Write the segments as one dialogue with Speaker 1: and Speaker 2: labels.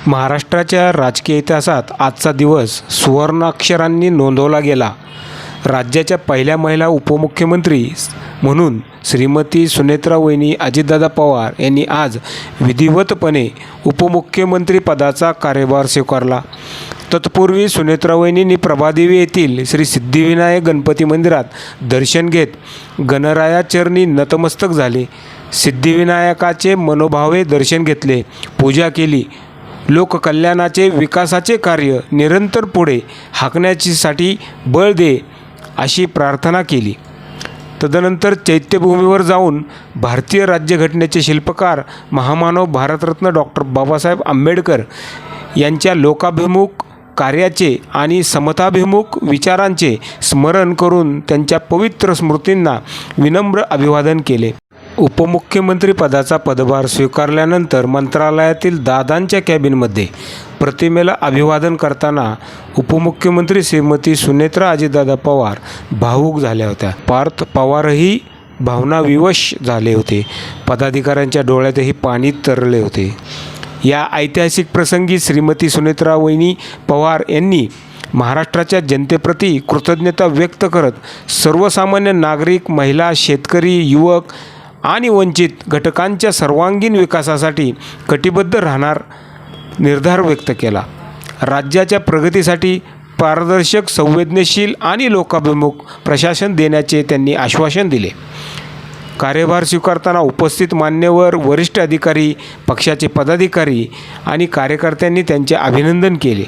Speaker 1: महाराष्ट्राच्या राजकीय इतिहासात आजचा दिवस सुवर्णाक्षरांनी नोंदवला गेला. राज्याच्या पहिल्या महिला उपमुख्यमंत्री म्हणून श्रीमती सुनेत्रावहिनी अजितदादा पवार यांनी आज विधिवतपणे उपमुख्यमंत्री पदाचा कार्यभार स्वीकारला. तत्पूर्वी सुनेत्रावहिनींनी प्रभादेवी येथील श्री सिद्धिविनायक गणपती मंदिरात दर्शन घेत गणरायाचरणी नतमस्तक झाले. सिद्धिविनायकाचे मनोभावे दर्शन घेतले, पूजा केली. लोककल्याणाचे विकासाचे कार्य निरंतर पुढे हाकण्यासाठी बळ दे अशी प्रार्थना केली. तदनंतर चैत्यभूमीवर जाऊन भारतीय राज्यघटनेचे शिल्पकार महामानव भारतरत्न डॉक्टर बाबासाहेब आंबेडकर यांच्या लोकाभिमुख कार्याचे आणि समताभिमुख विचारांचे स्मरण करून त्यांच्या पवित्र स्मृतींना विनम्र अभिवादन केले. उपमुख्यमंत्री पदाचा पदभार स्वीकारल्यानंतर मंत्रालयातील दादांच्या कॅबिनमध्ये प्रतिमेला अभिवादन करताना उपमुख्यमंत्री श्रीमती सुनेत्रा अजितदादा पवार भावूक झाल्या होत्या. पार्थ पवारही भावनाविवश झाले होते. पदाधिकाऱ्यांच्या डोळ्यातही पाणी तरळले होते. या ऐतिहासिक प्रसंगी श्रीमती सुनेत्रावहिनी पवार यांनी महाराष्ट्राच्या जनतेप्रती कृतज्ञता व्यक्त करत सर्वसामान्य नागरिक, महिला, शेतकरी, युवक आणि वंचित घटकांच्या सर्वांगीण विकासासाठी कटिबद्ध राहणार निर्धार व्यक्त केला. राज्याच्या प्रगतीसाठी पारदर्शक, संवेदनशील आणि लोकाभिमुख प्रशासन देण्याचे त्यांनी आश्वासन दिले. कार्यभार स्वीकारताना उपस्थित मान्यवर, वरिष्ठ अधिकारी, पक्षाचे पदाधिकारी आणि कार्यकर्त्यांनी त्यांचे अभिनंदन केले.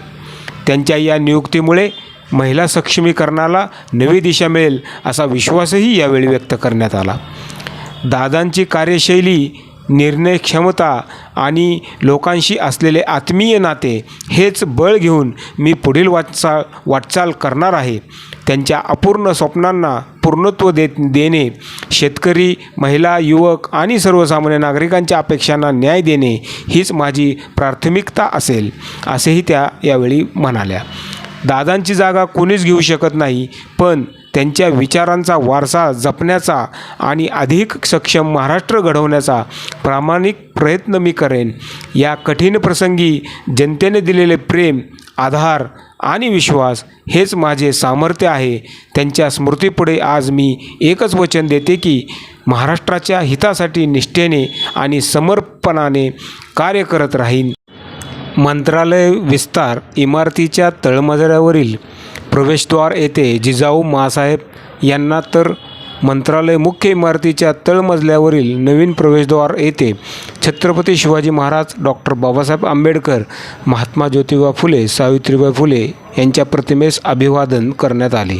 Speaker 1: त्यांच्या या नियुक्तीमुळे महिला सक्षमीकरणाला नवी दिशा मिळेल असा विश्वासही यावेळी व्यक्त करण्यात आला. दादांची कार्यशैली, निर्णय क्षमता आणि लोकांशी असलेले आत्मीय नाते हेच बळ घेऊन मी पुढील वाटचाल करणार आहे. त्यांच्या अपूर्ण स्वप्नांना पूर्णत्व देणे, शेतकरी, महिला, युवक आणि सर्वसामान्य नागरिकांच्या अपेक्षांना न्याय देणे हीच माझी प्राथमिकता असेल, असेही त्या यावेळी म्हणाल्या. दादांची जागा कोणीच घेऊ शकत नाही, पण त्यांच्या विचारांचा वारसा जपण्याचा आणि अधिक सक्षम महाराष्ट्र घडवण्याचा प्रामाणिक प्रयत्न मी करेन. या कठीण प्रसंगी जनतेने दिलेले प्रेम, आधार आणि विश्वास हेच माझे सामर्थ्य आहे. त्यांच्या स्मृतीपुढे आज मी एकच वचन देते की महाराष्ट्राच्या हितासाठी निष्ठेने आणि समर्पणाने कार्य करत राहीन. मंत्रालय विस्तार इमारतीच्या तळमजल्यावरील प्रवेशद्वार येथे जिजाऊ माँसाहेब यांना, तर मंत्रालय मुख्य इमारतीच्या तळमजल्यावरील नवीन प्रवेशद्वार येथे छत्रपती शिवाजी महाराज, डॉक्टर बाबासाहेब आंबेडकर, महात्मा ज्योतिबा फुले, सावित्रीबाई फुले यांच्या प्रतिमेस अभिवादन करण्यात आले.